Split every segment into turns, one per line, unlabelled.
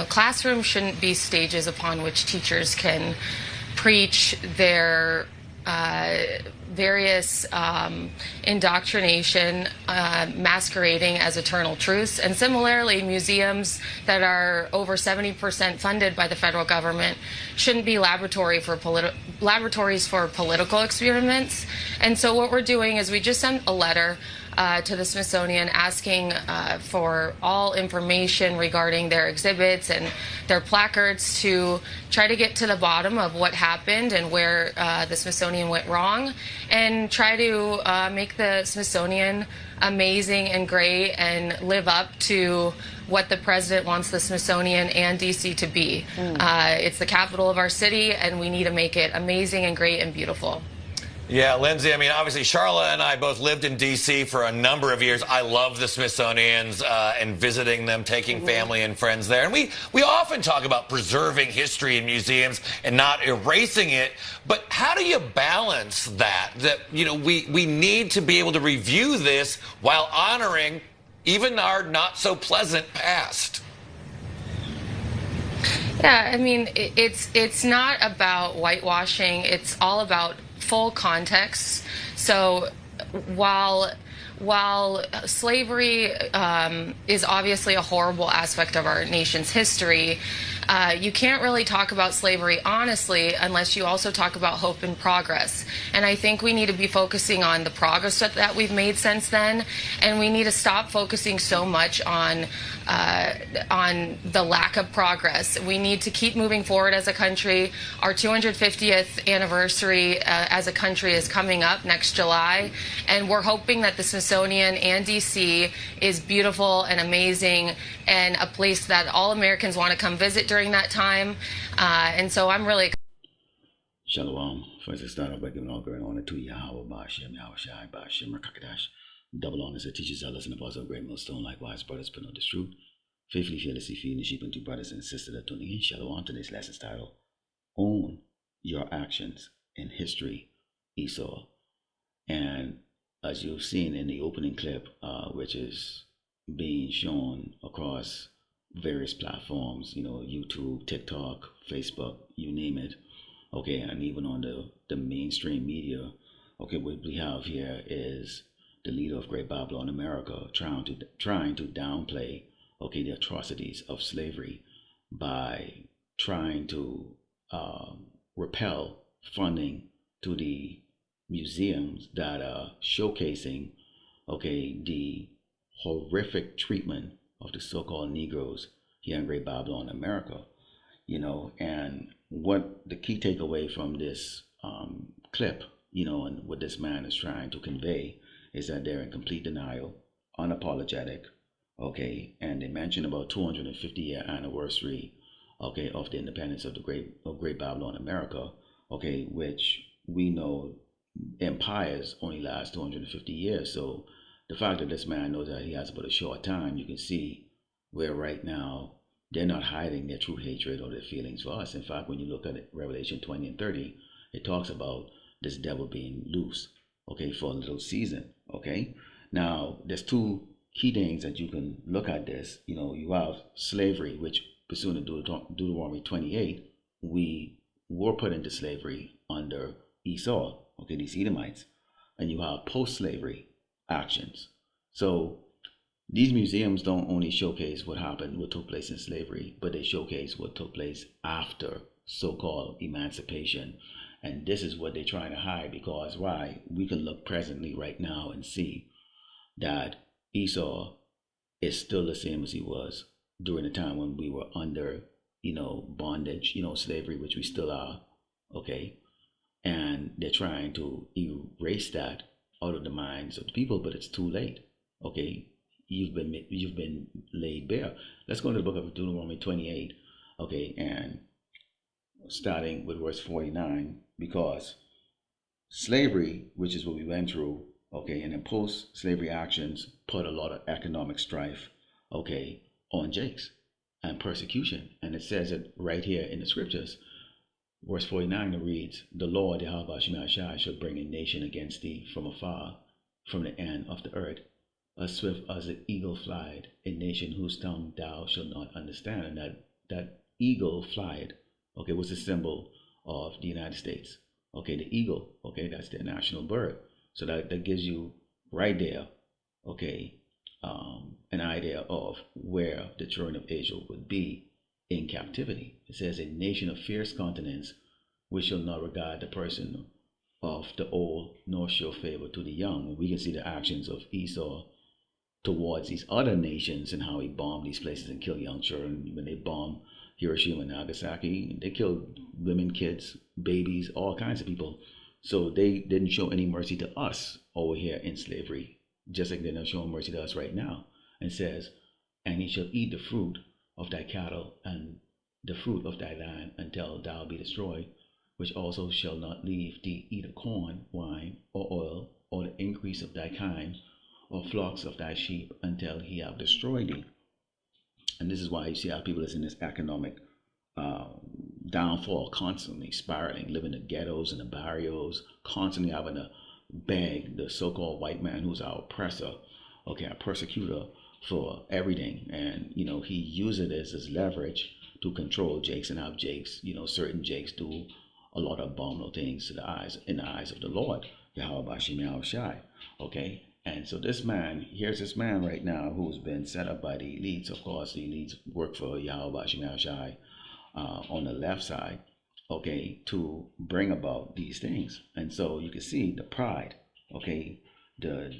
classrooms shouldn't be stages upon which teachers can preach their various indoctrination masquerading as eternal truths. And similarly, museums that are over 70% funded by the federal government shouldn't be laboratories for political experiments. And so what we're doing is we just sent a letter to the Smithsonian asking for all information regarding their exhibits and their placards to try to get to the bottom of what happened and where the Smithsonian went wrong, and try to make the Smithsonian amazing and great and live up to what the president wants the Smithsonian and DC to be. It's the capital of our city, and we need to make it amazing and great and beautiful.
Yeah, Lindsay, I mean, obviously, Charlotte and I both lived in D.C. for a number of years. I love the Smithsonian's and visiting them, taking family and friends there. And we often talk about preserving history in museums and not erasing it. But how do you balance that? That, we need to be able to review this while honoring even our not-so-pleasant past.
Yeah, I mean, it's not about whitewashing. It's all about full context. So while slavery is obviously a horrible aspect of our nation's history, you can't really talk about slavery honestly unless you also talk about hope and progress. And I think we need to be focusing on the progress that we've made since then, and we need to stop focusing so much on the lack of progress. We need to keep moving forward as a country. Our 250th anniversary as a country is coming up next July, and we're hoping that the Smithsonian and DC is beautiful and amazing and a place that all Americans want to come visit during that time. And so I'm really
Shalom. First, I start off by giving all great honor to Yahweh, Ba'ashem, Yahweh Shai, Ba'ashem, Rakakadash. Double honors that teaches zealous and apostle of great millstone. Likewise, brothers, put on this truth. Faithfully, fearlessly feeding the sheep, and two brothers and sisters that tuning in. Shalom. Today's lesson's title: Own Your Actions in History, Esau. And as you've seen in the opening clip, which is being shown across various platforms, YouTube, TikTok, Facebook, you name it. Okay, and even on the mainstream media. Okay, what we have here is the leader of Great Babylon America trying to downplay, okay, the atrocities of slavery by trying to repel funding to the museums that are showcasing, okay, the horrific treatment of the so-called Negroes here in Great Babylon America. And what the key takeaway from this clip, and what this man is trying to convey is that they're in complete denial, unapologetic, okay, and they mention about 250-year anniversary, okay, of the independence of Great Babylon America, okay, which we know empires only last 250 years. So the fact that this man knows that he has but a short time, you can see where right now they're not hiding their true hatred or their feelings for us. In fact, when you look at Revelation 20 and 30, it talks about this devil being loose, okay, for a little season, okay? Now, there's two key things that you can look at this. You have slavery, which pursuant to Deuteronomy 28, we were put into slavery under Esau, okay, these Edomites. And you have post-slavery actions. So these museums don't only showcase what took place in slavery, but they showcase what took place after so-called emancipation. And this is what they're trying to hide, because why? We can look presently right now and see that Esau is still the same as he was during the time when we were under, bondage, slavery, which we still are, okay? And they're trying to erase that out of the minds of the people, but it's too late, okay? You've been laid bare. Let's go to the book of Deuteronomy 28, okay, and starting with verse 49, because slavery, which is what we went through, okay, and then post-slavery actions put a lot of economic strife, okay, on Jakes and persecution. And it says it right here in the scriptures. Verse 49, it reads, "The Lord, Yahweh Shai, shall bring a nation against thee from afar, from the end of the earth, as swift as an eagle flied, a nation whose tongue thou shalt not understand." And that that eagle flied, okay, was a symbol of the United States. Okay, the eagle, okay, that's their national bird. So that gives you right there, okay, an idea of where the children of Israel would be in captivity. It says, a nation of fierce countenance, which shall not regard the person of the old, nor show favor to the young. We can see the actions of Esau towards these other nations and how he bombed these places and killed young children. When they bombed Hiroshima and Nagasaki, they killed women, kids, babies, all kinds of people. So they didn't show any mercy to us over here in slavery, just like they're not showing mercy to us right now. And says, and he shall eat the fruit of thy cattle and the fruit of thy land until thou be destroyed, which also shall not leave thee either corn, wine, or oil, or the increase of thy kind, or flocks of thy sheep, until he have destroyed thee. And this is why you see how people is in this economic downfall, constantly spiraling, living in the ghettos and the barrios, constantly having to beg the so-called white man who's our oppressor, okay, our persecutor, for everything. And he uses this as leverage to control Jakes and have Jakes, certain Jakes do a lot of abominable things in the eyes of the Lord, Yahweh Shem Shai. Okay. And so here's this man right now who's been set up by the elites. Of course, the elites work for Yahweh Shem Shai on the left side, okay, to bring about these things. And so you can see the pride, okay, the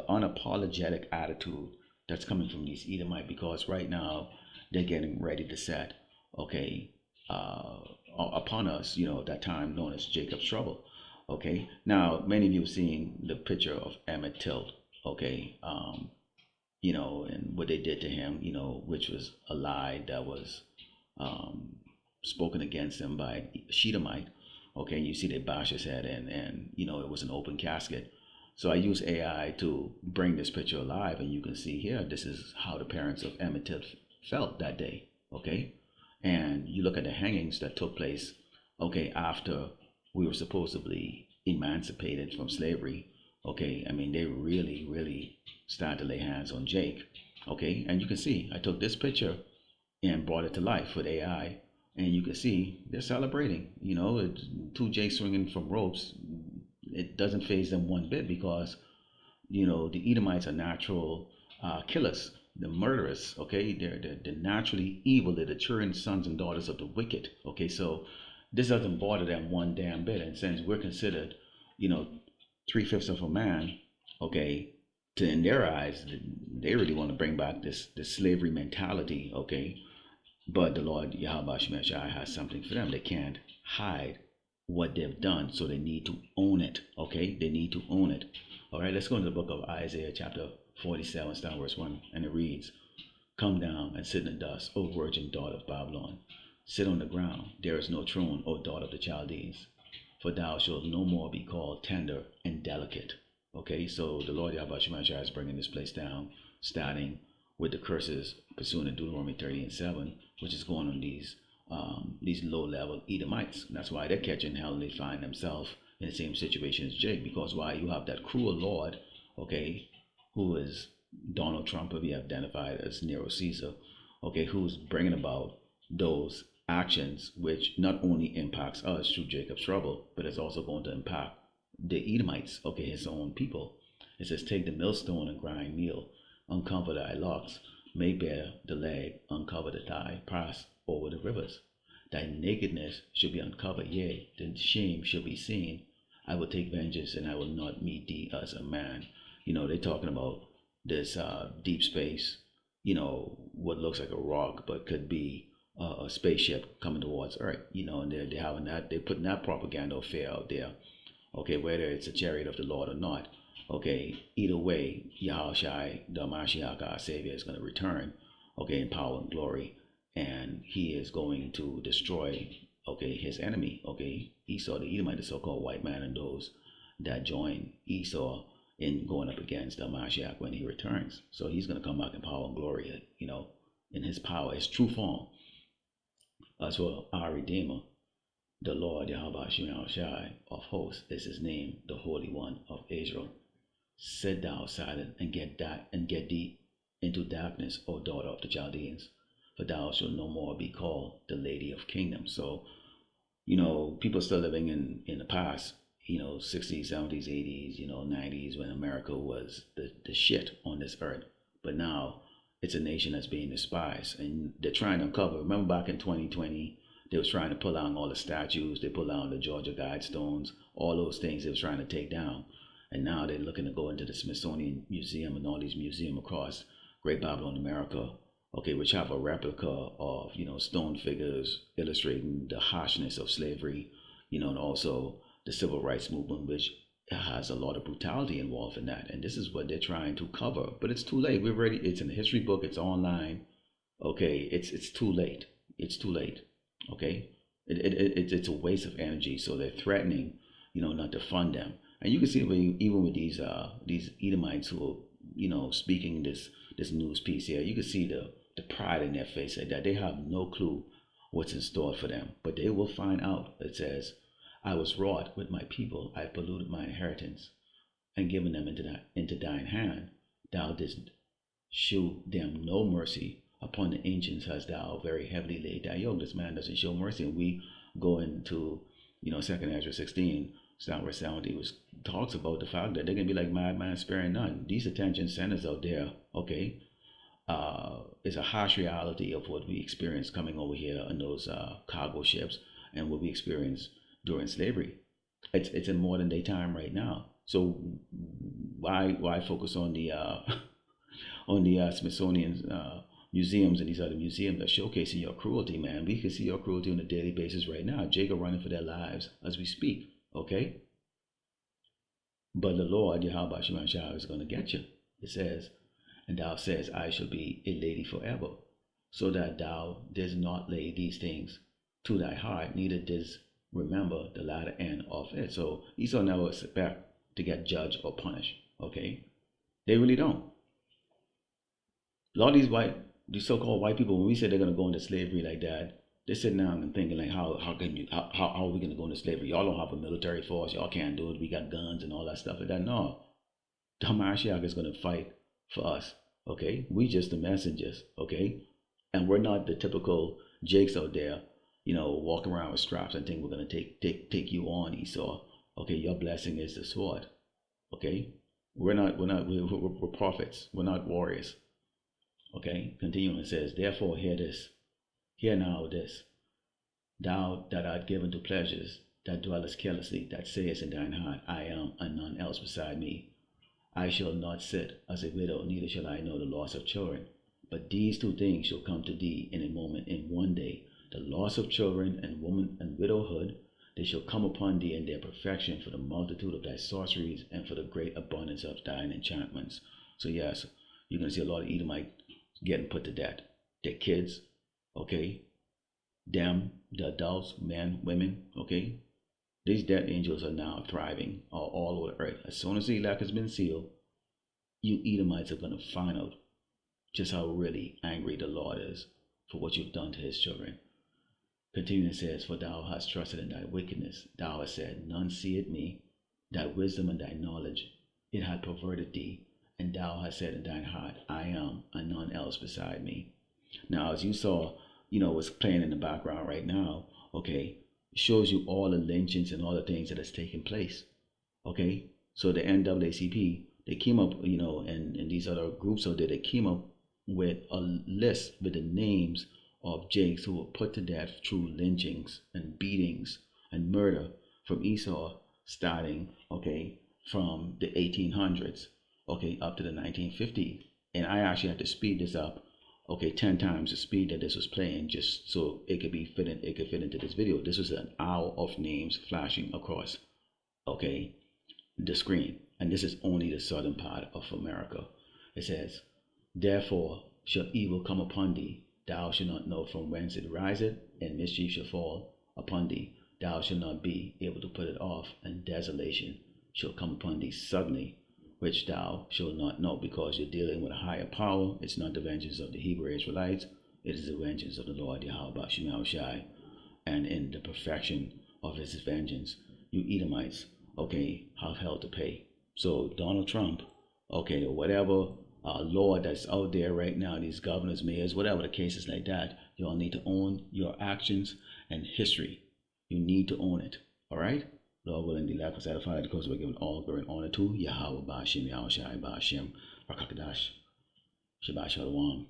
unapologetic attitude that's coming from these Edomite, because right now they're getting ready to set, okay, upon us, that time known as Jacob's trouble. Okay, now many of you have seen the picture of Emmett Till, okay, and what they did to him, which was a lie that was spoken against him by a Shedamite. Okay, you see they bash his head and it was an open casket. So I use AI to bring this picture alive, and you can see here, this is how the parents of Emmett Till felt that day, okay? And you look at the hangings that took place, okay, after we were supposedly emancipated from slavery, okay? I mean, they really, really started to lay hands on Jake, okay? And you can see, I took this picture and brought it to life with AI, and you can see they're celebrating, it's two Jakes swinging from ropes. It doesn't faze them one bit, because, the Edomites are natural killers, the murderers, okay? They're naturally evil. They're the children, sons, and daughters of the wicked, okay? So this doesn't bother them one damn bit. And since we're considered, 3/5 of a man, okay, in their eyes, they really want to bring back this slavery mentality, okay? But the Lord Yahweh Shem Shai has something for them. They can't hide what they've done, so they need to own it, okay? They need to own it. All right, let's go into the book of Isaiah, chapter 47, start verse 1, and it reads, "Come down and sit in the dust, O virgin daughter of Babylon. Sit on the ground, there is no throne, O daughter of the Chaldees. For thou shalt no more be called tender and delicate." Okay, so the Lord Yahweh Shem Shai is bringing this place down, starting with the curses pursuant to Deuteronomy 30 and 7, which is going on these low-level Edomites. And that's why they're catching hell, and they find themselves in the same situation as Jake. Because why? You have that cruel Lord, okay, who is Donald Trump, who we have identified as Nero Caesar, okay, who's bringing about those actions which not only impacts us through Jacob's trouble, but it's also going to impact the Edomites, okay, his own people. It says, "Take the millstone and grind meal, uncover thy locks, make bare the leg, uncover the thigh, pass over the rivers. Thy nakedness shall be uncovered, yea, the shame shall be seen. I will take vengeance, and I will not meet thee as a man." They're talking about this deep space, what looks like a rock, but could be a spaceship coming towards Earth, and they're having that, they're putting that propaganda of fear out there, okay, whether it's a chariot of the Lord or not, okay, either way, Yahushai, the Mashiach, our Savior, is going to return, okay, in power and glory, and he is going to destroy, okay, his enemy, okay, Esau, the Edomite, the so-called white man, and those that join Esau in going up against the Mashiach when he returns. So he's going to come back in power and glory, in his power, his true form. As well, our Redeemer, the Lord Yahweh Shem Shai of hosts is his name, the Holy One of Israel. Sit thou silent and get thee into darkness, O daughter of the Chaldeans. for thou shalt no more be called the Lady of Kingdoms. So, people still living in the past, 60s, 70s, 80s, 90s, when America was the shit on this earth. But now it's a nation that's being despised. And they're trying to uncover. Remember back in 2020, they was trying to pull down all the statues. They pulled down the Georgia Guidestones, all those things they was trying to take down. And now they're looking to go into the Smithsonian Museum and all these museums across Great Babylon, America, okay, which have a replica of, stone figures illustrating the harshness of slavery, and also the civil rights movement, which has a lot of brutality involved in that. And this is what they're trying to cover. But it's too late. It's in the history book, it's online. Okay, it's too late. It's too late. Okay? It's a waste of energy. So they're threatening, not to fund them. And you can see even with these Edomites who are, speaking this news piece here, you can see the pride in their face that they have no clue what's in store for them. But they will find out. It says, I was wroth with my people, I polluted my inheritance, and given them into thine hand. Thou didst shew them no mercy. Upon the ancients hast thou very heavily laid thy yoke. This man doesn't show mercy. And we go into, 2nd Ezra 16, start verse 70, which talks about the fact that they're going to be like madman sparing none. These attention centers out there, okay, is a harsh reality of what we experienced coming over here on those cargo ships and what we experienced during slavery. It's in modern day time right now. So why focus on the Smithsonian museums and these other museums that showcasing your cruelty, man? We can see your cruelty on a daily basis right now. Jacob running for their lives as we speak. Okay? But the Lord, Yahweh Shema Shah, is going to get you. It says, and thou says, I shall be a lady forever, so that thou didst not lay these things to thy heart, neither didst remember the latter end of it. So Esau never expect to get judged or punished. Okay? They really don't. A lot of these so-called white people, when we say they're going to go into slavery like that, they're sitting down and thinking like, how are we going to go into slavery? Y'all don't have a military force. Y'all can't do it. We got guns and all that stuff like that. No. The Hamashiach is going to fight for us. Okay? We just the messengers. Okay? And we're not the typical jakes out there, walking around with straps and think we're going to take you on, Esau. Okay? Your blessing is the sword. Okay? We're prophets. We're not warriors. Okay? Continuing, it says, therefore hear now this, thou that art given to pleasures, that dwellest carelessly, that sayest in thine heart, I am, and none else beside me. I shall not sit as a widow, neither shall I know the loss of children. But these two things shall come to thee in a moment, in one day, the loss of children and woman and widowhood. They shall come upon thee in their perfection, for the multitude of thy sorceries and for the great abundance of thine enchantments. So yes, you're going to see a lot of Edomites getting put to death. Their kids, okay, them, the adults, men, women, okay. These death angels are now thriving all over the earth. As soon as the elect has been sealed, you Edomites are going to find out just how really angry the Lord is for what you've done to his children. Continuing, it says, for thou hast trusted in thy wickedness. Thou hast said, none seeth me. Thy wisdom and thy knowledge, it hath perverted thee. And thou hast said in thine heart, I am, and none else beside me. Now, as you saw, what's playing in the background right now, okay, shows you all the lynchings and all the things that has taken place. Okay, so the NAACP, they came up, and these other groups out there, they came up with a list with the names of Jakes who were put to death through lynchings and beatings and murder from Esau, starting, okay, from the 1800s, okay, up to the 1950s. And I actually had to speed this up, okay, 10 times the speed that this was playing, just so it could fit into this video. This was an hour of names flashing across, okay, the screen. And this is only the southern part of America. It says, therefore shall evil come upon thee. Thou shalt not know from whence it riseth, and mischief shall fall upon thee. Thou shalt not be able to put it off, and desolation shall come upon thee suddenly, which thou shalt not know, because you're dealing with a higher power. It's not the vengeance of the Hebrew Israelites. It is the vengeance of the Lord Yahweh Shema Shai. And in the perfection of his vengeance, you Edomites, okay, have hell to pay. So Donald Trump, okay, or whatever law that's out there right now, these governors, mayors, whatever the case is like that, you all need to own your actions and history. You need to own it. All right? Lord willing, the lack of satisfied, because we're giving all glory and honor to Yahweh Ba'ashem, Yahweh Shai Ba'ashem, Rakakadash, Shabbat Shalom.